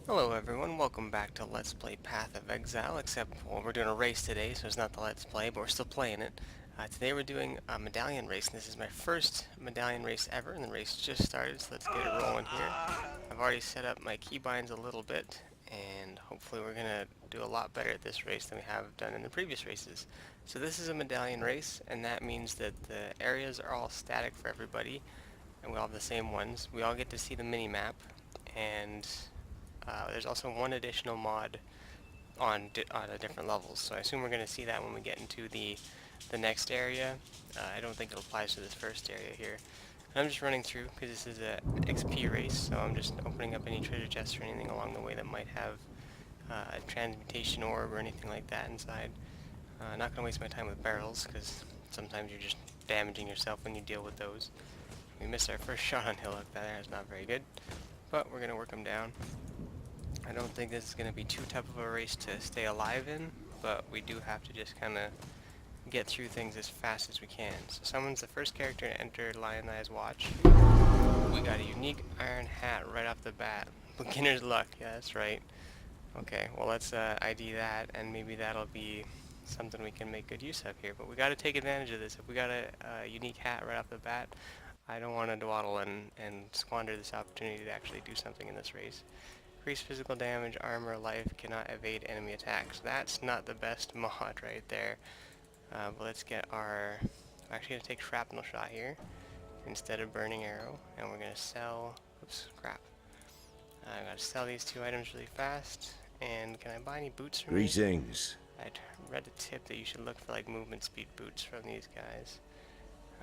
Hello everyone, welcome back to Let's Play Path of Exile, except, well, we're doing a race today, so it's not the Let's Play, but we're still playing it. Today we're doing a Medallion race, and this is my first Medallion race ever, and the race just started, so let's get it rolling here. I've already set up my keybinds a little bit, and hopefully we're going to do a lot better at this race than we have done in the previous races. So this is a Medallion race, and that means that the areas are all static for everybody, and we all have the same ones. We all get to see the mini-map, and there's also one additional mod on the different levels, so I assume we're going to see that when we get into the next area. I don't think it applies to this first area here. And I'm just running through because this is a XP race, so I'm just opening up any treasure chests or anything along the way that might have a transmutation orb or anything like that inside. Not going to waste my time with barrels because sometimes you're just damaging yourself when you deal with those. We missed our first shot on Hillock. That is not very good, but we're going to work them down. I don't think this is going to be too tough of a race to stay alive in, but we do have to just kind of get through things as fast as we can. So someone's the first character to enter Lionized Watch. We got a unique iron hat right off the bat. Beginner's luck, yeah, that's right. Okay, well let's ID that, and maybe that'll be something we can make good use of here. But we got to take advantage of this. If we got a unique hat right off the bat, I don't want to dawdle and squander this opportunity to actually do something in this race. Increase physical damage, armor, life, cannot evade enemy attacks. That's not the best mod right there. But let's get our... I'm actually going to take shrapnel shot here instead of burning arrow, and we're going to sell... Oops, crap. I'm going to sell these two items really fast. And can I buy any boots from these? Greetings. I'd read a tip that you should look for like movement speed boots from these guys.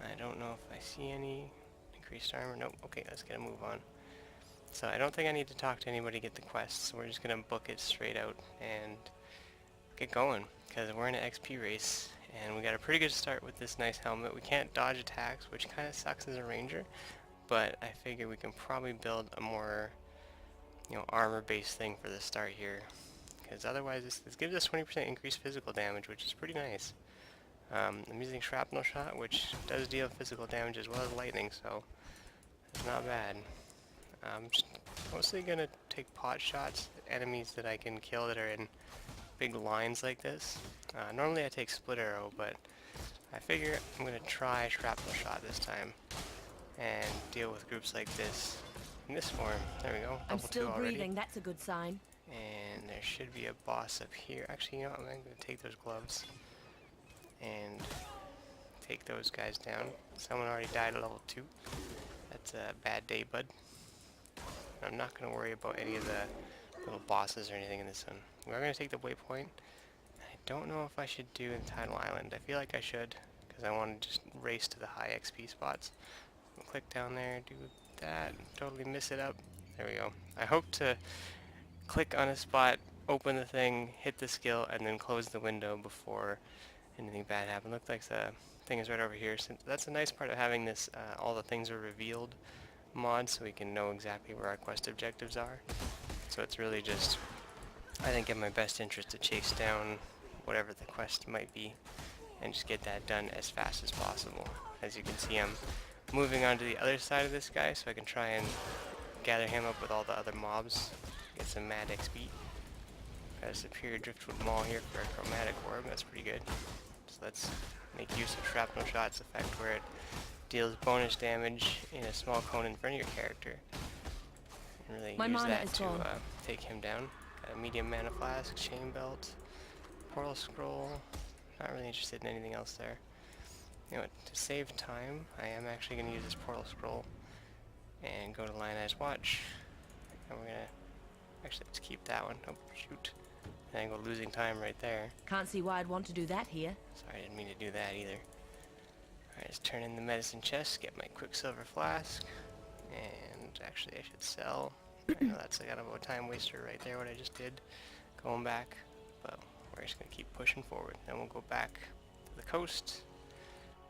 I don't know if I see any. Increased armor? Nope. Okay, let's get a move on. So I don't think I need to talk to anybody to get the quest, so we're just going to book it straight out and get going, because we're in an XP race, and we got a pretty good start with this nice helmet. We can't dodge attacks, which kind of sucks as a ranger, but I figure we can probably build a more, armor-based thing for the start here, because otherwise this gives us 20% increased physical damage, which is pretty nice. I'm using shrapnel shot, which does deal physical damage as well as lightning, so it's not bad. I'm just mostly going to take pot shots at enemies that I can kill that are in big lines like this. Normally I take split arrow, but I figure I'm going to try shrapnel shot this time and deal with groups like this in this form. There we go, I'm level 2 still already. breathing, that's a good sign. And there should be a boss up here. Actually, you know what, I'm going to take those gloves and take those guys down. Someone already died at level 2. That's a bad day, bud. I'm not going to worry about any of the little bosses or anything in this one. We're going to take the waypoint. I don't know if I should do in Tidal Island. I feel like I should, because I want to just race to the high XP spots. I'll click down there, do that, totally miss it up. There we go. I hope to click on a spot, open the thing, hit the skill, and then close the window before anything bad happens. Looks like the thing is right over here. So that's a nice part of having this, all the things are revealed mod, so we can know exactly where our quest objectives are. So it's really just, I think, in my best interest to chase down whatever the quest might be and just get that done as fast as possible. As you can see, I'm moving on to the other side of this guy so I can try and gather him up with all the other mobs, get some mad XP. Got a superior driftwood maul here for a chromatic orb. That's pretty good. So let's make use of shrapnel shot's effect where it deals bonus damage in a small cone in front of your character. And really My use mana that is to gone. take him down. Got a medium mana flask, chain belt, portal scroll. Not really interested in anything else there. You know what, to save time, I am actually going to use this portal scroll and go to Lionized Watch. And we're going to, actually let's keep that one. Oh shoot. And I go losing time right there. Can't see why I'd want to do that here. Sorry, I didn't mean to do that either. Alright, let's turn in the medicine chest, get my quicksilver flask, and actually I should sell. I know that's kind of a time waster right there, what I just did, going back, but we're just going to keep pushing forward. Then we'll go back to the coast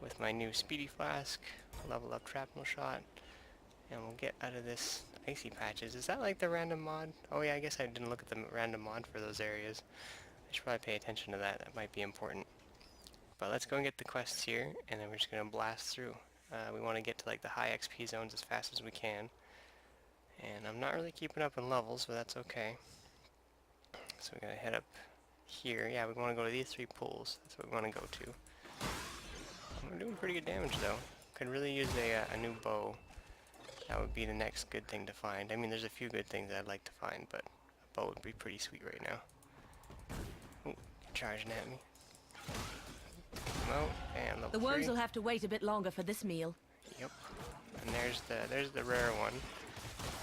with my new speedy flask, level up shrapnel shot, and we'll get out of this icy patches. Is that like the random mod? Oh yeah, I guess I didn't look at the random mod for those areas. I should probably pay attention to that, that might be important. But let's go and get the quests here, and then we're just going to blast through. We want to get to like the high XP zones as fast as we can. And I'm not really keeping up in levels, but that's okay. So we're gonna head up here. Yeah, we want to go to these 3 pools. That's what we want to go to. We're doing pretty good damage though. Could really use a new bow. That would be the next good thing to find. I mean, there's a few good things I'd like to find, but a bow would be pretty sweet right now. Ooh, charging at me. Come out, and level The worms 3. will have to wait a bit longer for this meal. Yep. And there's the rare one.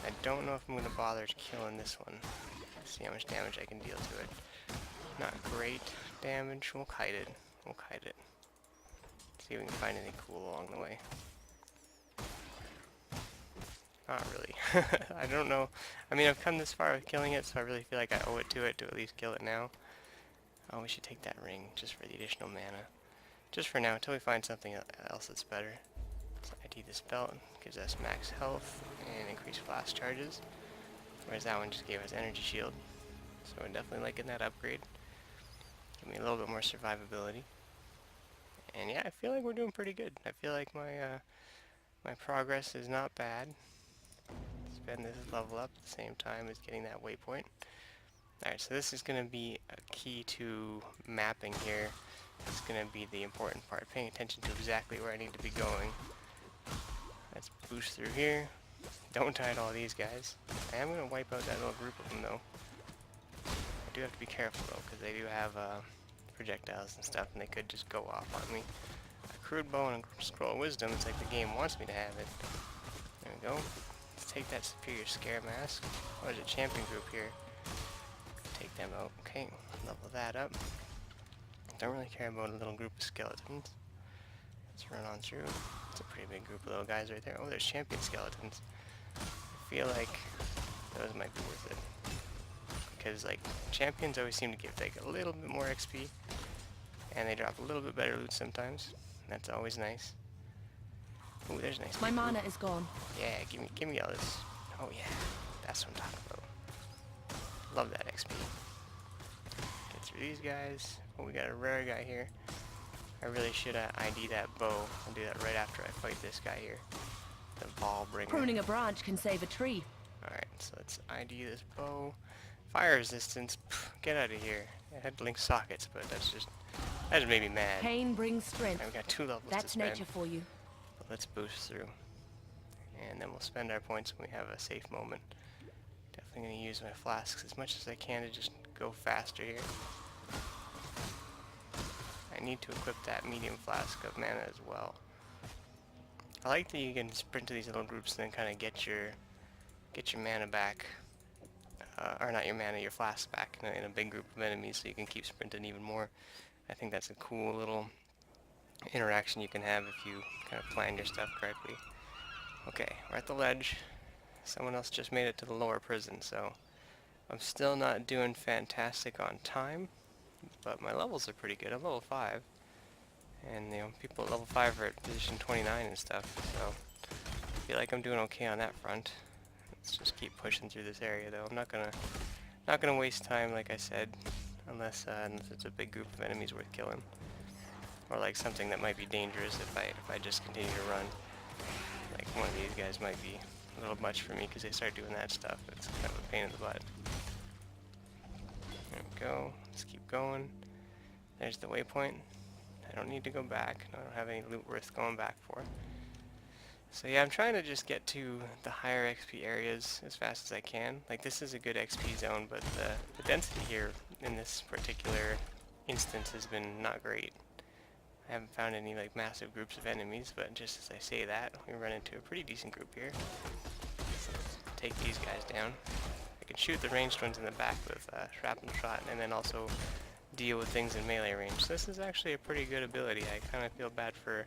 I don't know if I'm gonna bother killing this one. Let's see how much damage I can deal to it. Not great damage. We'll kite it. We'll kite it. See if we can find anything cool along the way. Not really. I don't know. I mean, I've come this far with killing it, so I really feel like I owe it to at least kill it now. Oh, we should take that ring just for the additional mana. Just for now, until we find something else that's better. So ID this belt, gives us max health and increased flash charges. Whereas that one just gave us energy shield. So we're definitely liking that upgrade. Give me a little bit more survivability. And yeah, I feel like we're doing pretty good. I feel like my progress is not bad. Spend this level up at the same time as getting that waypoint. Alright, so this is going to be a key to mapping here. It's going to be the important part, paying attention to exactly where I need to be going. Let's boost through here. Don't die to all these guys. I am going to wipe out that little group of them though. I do have to be careful though, because they do have projectiles and stuff, and they could just go off on me. A crude bow and a scroll of wisdom, it's like the game wants me to have it. There we go. Let's take that superior scare mask. Oh, there's a champion group here. Take them out. Okay, level that up. Don't really care about a little group of skeletons. Let's run on through. It's a pretty big group of little guys right there. Oh, there's champion skeletons. I feel like those might be worth it. Because, like, champions always seem to give, like, a little bit more XP. And they drop a little bit better loot sometimes. That's always nice. Ooh, there's a nice My big mana group. is gone. Yeah, give me all this. Oh yeah, that's what I'm talking about. Love that XP. Get through these guys. Oh, we got a rare guy here. I really should ID that bow. I'll do that right after I fight this guy here. The ball bringer. Pruning a branch can save a tree. Alright, so let's ID this bow. Fire resistance, pff, get out of here. I had to link sockets, but that just made me mad. Pain brings strength. Alright, we got 2 levels to That's spend. nature for you. But let's boost through. And then we'll spend our points when we have a safe moment. Definitely going to use my flasks as much as I can to just go faster here. I need to equip that medium flask of mana as well. I like that you can sprint to these little groups and then kind of get your mana back. Or not your mana, your flasks back in a big group of enemies, so you can keep sprinting even more. I think that's a cool little interaction you can have if you kind of plan your stuff correctly. Okay, we're at the ledge. Someone else just made it to the lower prison, so I'm still not doing fantastic on time, but my levels are pretty good. I'm level 5, and you know, people at level 5 are at position 29 and stuff, so I feel like I'm doing okay on that front. Let's just keep pushing through this area though. I'm not gonna waste time, like I said, unless it's a big group of enemies worth killing, or like something that might be dangerous if I just continue to run. Like one of these guys might be a little much for me because they start doing that stuff. It's kind of a pain in the butt. There we go. Let's keep going. There's the waypoint. I don't need to go back. I don't have any loot worth going back for. So yeah, I'm trying to just get to the higher XP areas as fast as I can. Like, this is a good XP zone, but the density here in this particular instance has been not great. I haven't found any like massive groups of enemies, but just as I say that, we run into a pretty decent group here. So let's take these guys down. I can shoot the ranged ones in the back with shrapnel shot, and then also deal with things in melee range. So this is actually a pretty good ability. I kind of feel bad for...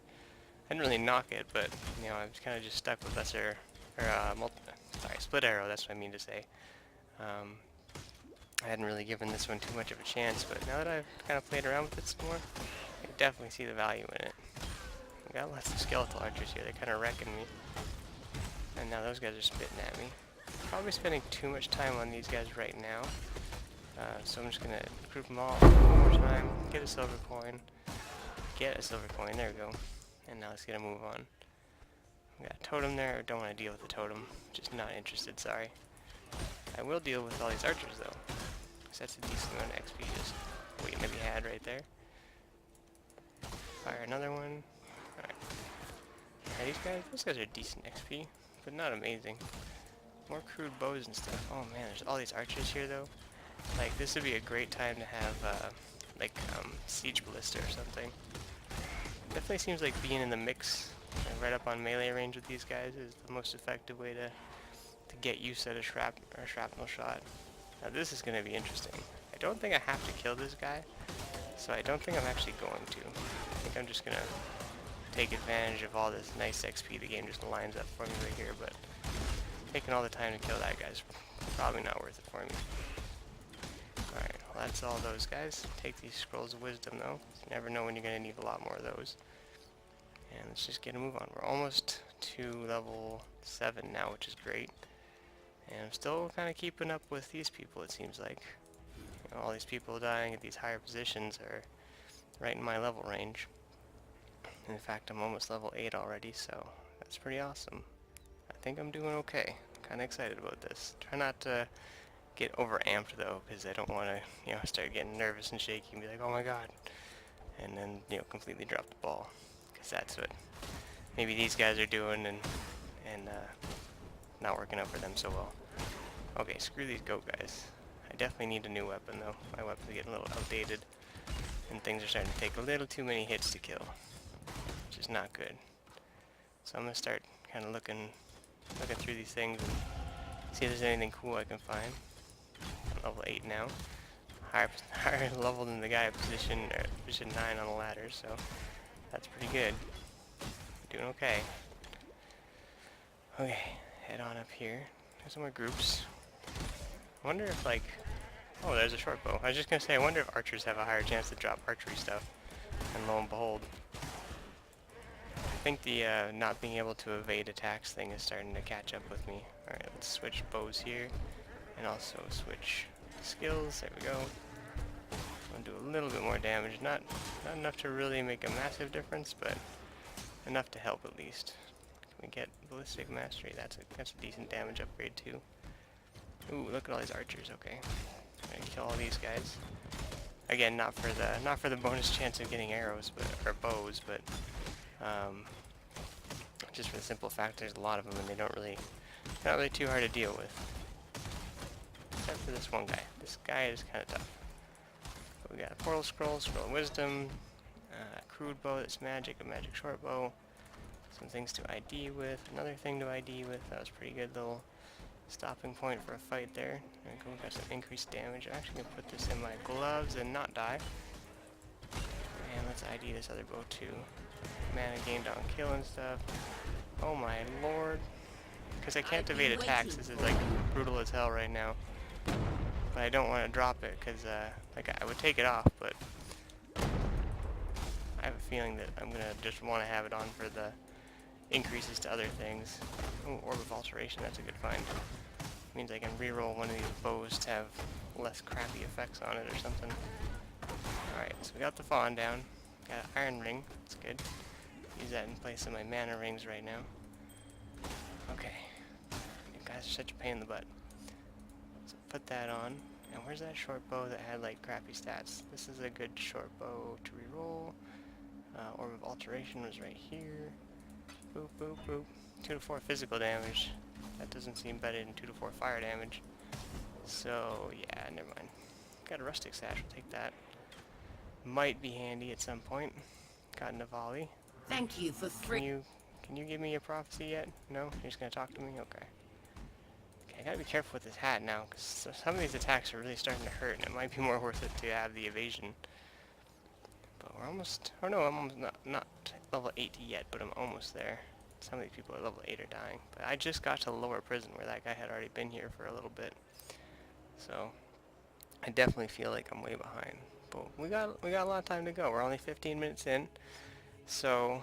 I didn't really knock it, but you know, I was kind of just stuck with lesser... or split arrow, that's what I mean to say. I hadn't really given this one too much of a chance, but now that I've kind of played around with it some more, I definitely see the value in it. We got lots of skeletal archers here, they're kind of wrecking me. And now those guys are spitting at me. Probably spending too much time on these guys right now. So I'm just going to group them all one more time, get a silver coin, there we go. And now let's get a move on. We got a totem there. I don't want to deal with the totem. Just not interested, sorry. I will deal with all these archers though. Because that's a decent amount of XP just waiting to be had right there. Fire another one. Alright. Yeah, those guys are decent XP, but not amazing. More crude bows and stuff. Oh man, there's all these archers here though. Like, this would be a great time to have, siege ballista or something. Definitely seems like being in the mix, right up on melee range with these guys is the most effective way to get use at a shrapnel shot. Now this is going to be interesting. I don't think I have to kill this guy, so I don't think I'm actually going to. I think I'm just going to take advantage of all this nice XP the game just lines up for me right here, but taking all the time to kill that guy's probably not worth it for me. Alright, well that's all those guys. Take these scrolls of wisdom though. You never know when you're going to need a lot more of those. And let's just get a move on. We're almost to level 7 now, which is great. And I'm still kind of keeping up with these people, it seems like. You know, all these people dying at these higher positions are right in my level range. In fact, I'm almost level 8 already, so that's pretty awesome. I think I'm doing okay. Kind of excited about this. Try not to get overamped though, because I don't want to, start getting nervous and shaky and be like, oh my god, and then, completely drop the ball, because that's what maybe these guys are doing and not working out for them so well. Okay, screw these goat guys. I definitely need a new weapon though. My weapon's getting a little outdated, and things are starting to take a little too many hits to kill, which is not good. So I'm gonna start kind of looking through these things and see if there's anything cool I can find. I'm level 8 now. Higher level than the guy at position 9 on the ladder, so that's pretty good. Doing okay. Okay, head on up here. There's some more groups. I wonder if oh, there's a short bow. I was just gonna say, I wonder if archers have a higher chance to drop archery stuff. And lo and behold. I think the not being able to evade attacks thing is starting to catch up with me. Alright, let's switch bows here. And also switch skills. There we go. I'm gonna do a little bit more damage. Not enough to really make a massive difference, but enough to help at least. Can we get ballistic mastery? That's a decent damage upgrade too. Ooh, look at all these archers. Okay, I'm gonna kill all these guys. Again, not for the bonus chance of getting arrows, or bows, but just for the simple fact there's a lot of them and they're not really too hard to deal with. Except for this one guy. This guy is kind of tough. But we got a portal scroll, scroll of wisdom, crude bow that's magic, a magic short bow, some things to ID with, another thing to ID with. That was pretty good little stopping point for a fight there. There we go, got some increased damage. I'm actually gonna put this in my gloves and not die. And let's ID this other bow too. Mana gained on kill and stuff. Oh my lord. Because I can't evade attacks, this is like brutal as hell right now. But I don't want to drop it because I would take it off, but I have a feeling that I'm gonna just want to have it on for the increases to other things. Ooh, Orb of Alteration, that's a good find. Means I can reroll one of these bows to have less crappy effects on it or something. Alright, so we got the fawn down. Got an iron ring, that's good. Use that in place of my mana rings right now. Okay. You guys are such a pain in the butt. So put that on. And where's that short bow that had like crappy stats? This is a good short bow to reroll. Orb of Alteration was right here. Boop, boop, boop. 2 to 4 physical damage. That doesn't seem better than 2 to 4 fire damage. So, yeah, never mind. Got a rustic sash, we'll take that. Might be handy at some point. Got a volley. Thank you for free. Can you give me a prophecy yet? No? You're just gonna talk to me? Okay. Okay, I gotta be careful with this hat now, because some of these attacks are really starting to hurt, and it might be more worth it to have the evasion. But we're almost, or no, I'm almost not level 80 yet, but I'm almost there. Some of these people at level 8 are dying. But I just got to the lower prison where that guy had already been here for a little bit. So, I definitely feel like I'm way behind. But we got a lot of time to go. We're only 15 minutes in. So,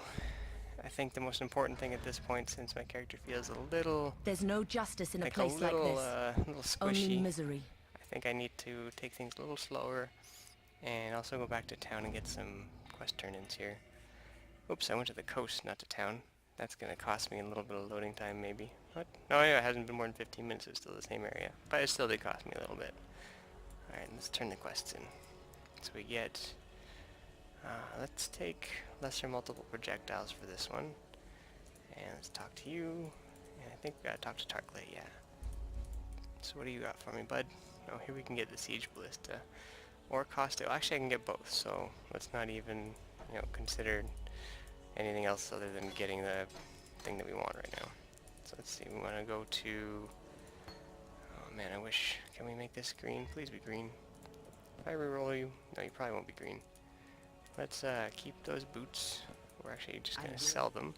I think the most important thing at this point, since my character feels a little... There's no justice in a like place like this. little squishy. Only misery. I think I need to take things a little slower. And also go back to town and get some quest turn-ins here. Oops, I went to the coast, not to town. That's gonna cost me a little bit of loading time, maybe. What? No, yeah, it hasn't been more than 15 minutes. It's still the same area, but it still did cost me a little bit. All right, let's turn the quests in. So we get. Let's take lesser multiple projectiles for this one, and let's talk to you. And I think we gotta talk to Tarkley. Yeah. So what do you got for me, bud? Oh, here we can get the siege ballista or caustic. Well, actually, I can get both. So let's not even, consider anything else other than getting the thing that we want right now. So let's see, we want to go to, oh man, I wish, can we make this green? Please be green. If I reroll you, no, you probably won't be green. Let's keep those boots. We're actually just going to sell them.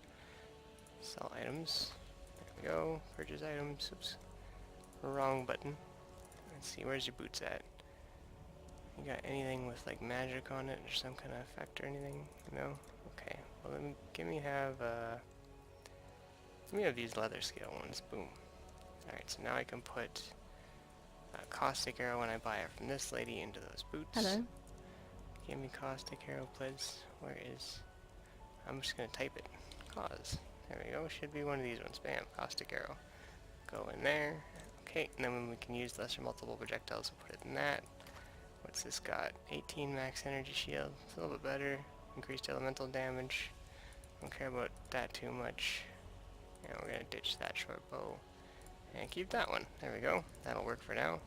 Sell items. There we go. Purchase items. Oops. Wrong button. Let's see, where's your boots at? You got anything with like magic on it or some kind of effect or anything? No? Okay. Well, let me have these leather scale ones. Boom. Alright, so now I can put a caustic arrow when I buy it from this lady into those boots. Hello. Give me caustic arrow, please. Where is... I'm just gonna type it. Cause. There we go. Should be one of these ones. Bam. Caustic arrow. Go in there. Okay, and then we can use lesser multiple projectiles to put it in that. What's this got? 18 max energy shield. It's a little bit better. Increased elemental damage. Don't care about that too much. And we're gonna ditch that short bow. And keep that one. There we go. That'll work for now.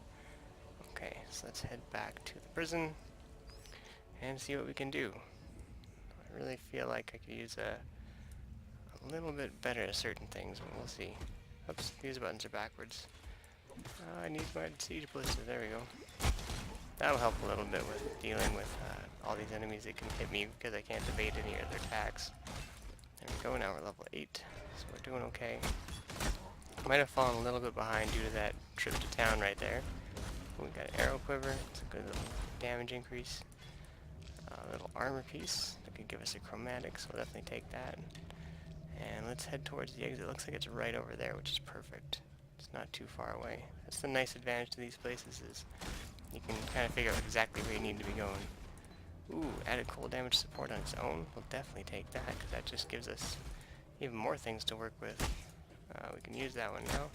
Okay, so let's head back to the prison and see what we can do. I really feel like I could use a little bit better at certain things, but we'll see. Oops, these buttons are backwards. I need my siege ballista. There we go. That'll help a little bit with dealing with all these enemies that can hit me because I can't evade any of their attacks. There we go. Now we're level 8, so we're doing okay. Might have fallen a little bit behind due to that trip to town right there. We got an arrow quiver. It's a good little damage increase. A little armor piece that could give us a chromatic, so we'll definitely take that. And let's head towards the exit. It looks like it's right over there, which is perfect. It's not too far away. That's the nice advantage to these places is you can kind of figure out exactly where you need to be going. Ooh, added cold damage support on its own. We'll definitely take that because that just gives us even more things to work with. We can use that one now.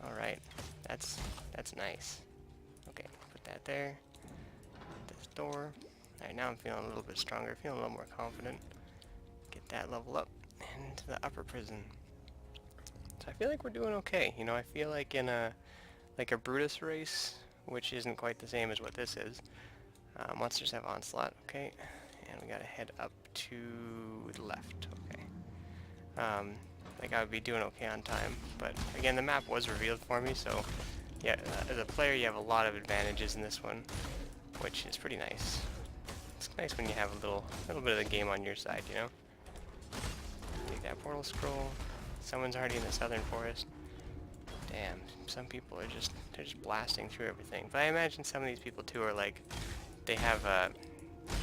Alright, that's nice. Okay, put that there. This door. Alright, now I'm feeling a little bit stronger, feeling a little more confident. Get that level up into the upper prison. So I feel like we're doing okay. You know, I feel like in a Brutus race, which isn't quite the same as what this is. Monsters have onslaught, okay. And we gotta head up to the left, okay. Like I would be doing okay on time, but again, the map was revealed for me, so yeah, as a player you have a lot of advantages in this one, which is pretty nice. It's nice when you have a little bit of the game on your side, you know? Take that portal scroll. Someone's already in the southern forest. Damn, some people are they're just blasting through everything. But I imagine some of these people too are like, they have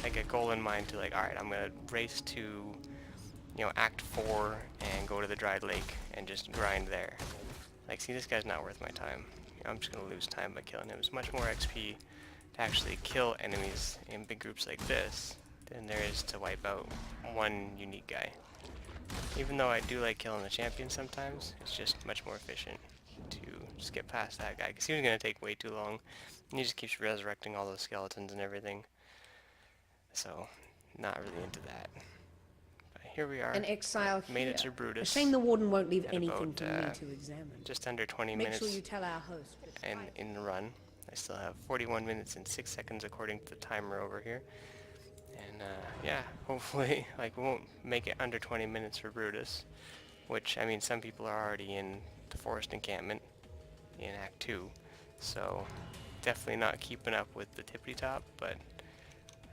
like a goal in mind to like, alright, I'm gonna race to, Act 4 and go to the dried lake and just grind there. Like, see, this guy's not worth my time. I'm just gonna lose time by killing him. It's much more XP to actually kill enemies in big groups like this than there is to wipe out one unique guy. Even though I do like killing the champion sometimes, it's just much more efficient to just get past that guy, because he was going to take way too long, and he just keeps resurrecting all those skeletons and everything. So, not really into that. But here we are. An exile Made it here. to Brutus. A shame the warden won't leave At anything about, for me to examine. Just under 20 Make minutes sure you tell our host. in the run. I still have 41 minutes and 6 seconds according to the timer over here. And yeah, hopefully, like, we won't make it under 20 minutes for Brutus, which, I mean, some people are already in the forest encampment in Act 2, so definitely not keeping up with the tippity top, but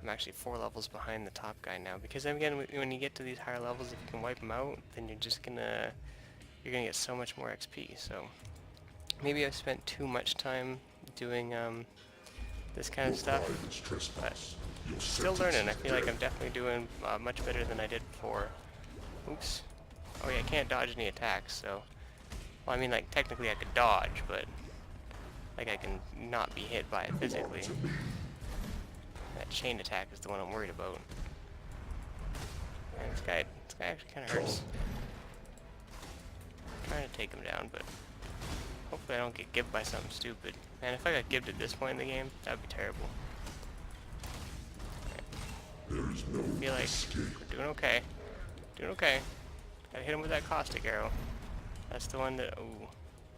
I'm actually 4 levels behind the top guy now, because again, when you get to these higher levels, if you can wipe them out, then you're gonna get so much more XP, so maybe I've spent too much time doing this kind of stuff, but still learning. I feel like I'm definitely doing much better than I did before. Oops. Oh yeah, I can't dodge any attacks, so... Well, I mean, like, technically I could dodge, but... Like, I can not be hit by it physically. That chain attack is the one I'm worried about. And this guy This guy actually kind of hurts. I'm trying to take him down, but hopefully I don't get gibbed by something stupid. Man, if I got gibbed at this point in the game, that'd be terrible. I feel like we're doing okay. Doing okay. Gotta hit him with that caustic arrow. That's the one that, ooh,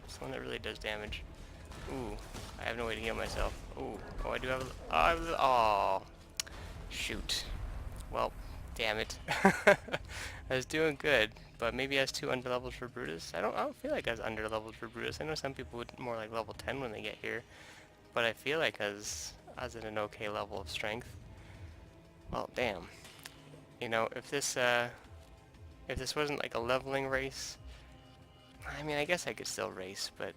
that's the one that really does damage. Ooh, I have no way to heal myself. Ooh, oh, I do have oh, shoot. Well, damn it. I was doing good, but maybe I was too underleveled for Brutus. I don't feel like I was underleveled for Brutus. I know some people would more like level 10 when they get here, but I feel like I was at an okay level of strength. Well, damn. You know, if this wasn't like a leveling race, I mean, I guess I could still race, but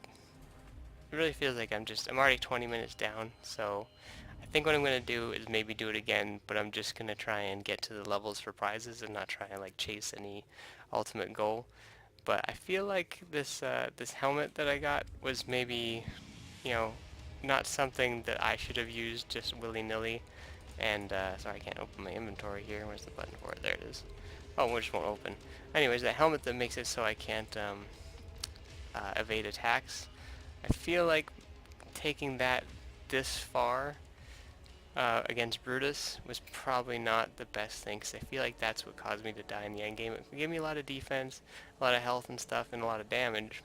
it really feels like I'm already 20 minutes down, so I think what I'm going to do is maybe do it again, but I'm just going to try and get to the levels for prizes and not try and like chase any ultimate goal. But I feel like this helmet that I got was maybe, you know, not something that I should have used just willy-nilly. And sorry, I can't open my inventory here. Where's the button for it? There it is. Oh, it just won't open. Anyways, the helmet that makes it so I can't evade attacks. I feel like taking that this far against Brutus was probably not the best thing, because I feel like that's what caused me to die in the end game. It gave me a lot of defense, a lot of health and stuff, and a lot of damage.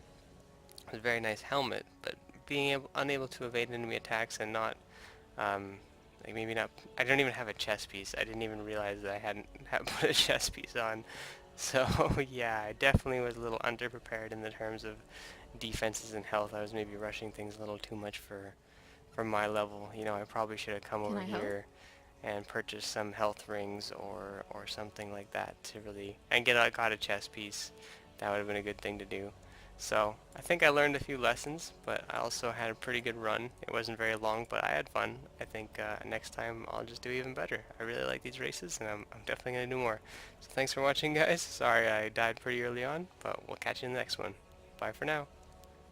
It was a very nice helmet, but being unable to evade enemy attacks and not like maybe not, I don't even have a chest piece. I didn't even realize that I hadn't put a chest piece on. So yeah, I definitely was a little underprepared in the terms of defenses and health. I was maybe rushing things a little too much for my level. You know, I probably should have come over here and purchased some health rings or something like that to really, and got a chest piece. That would have been a good thing to do. So I think I learned a few lessons, but I also had a pretty good run. It wasn't very long, but I had fun. I think next time I'll just do even better. I really like these races, and I'm definitely going to do more. So thanks for watching, guys. Sorry I died pretty early on, but we'll catch you in the next one. Bye for now.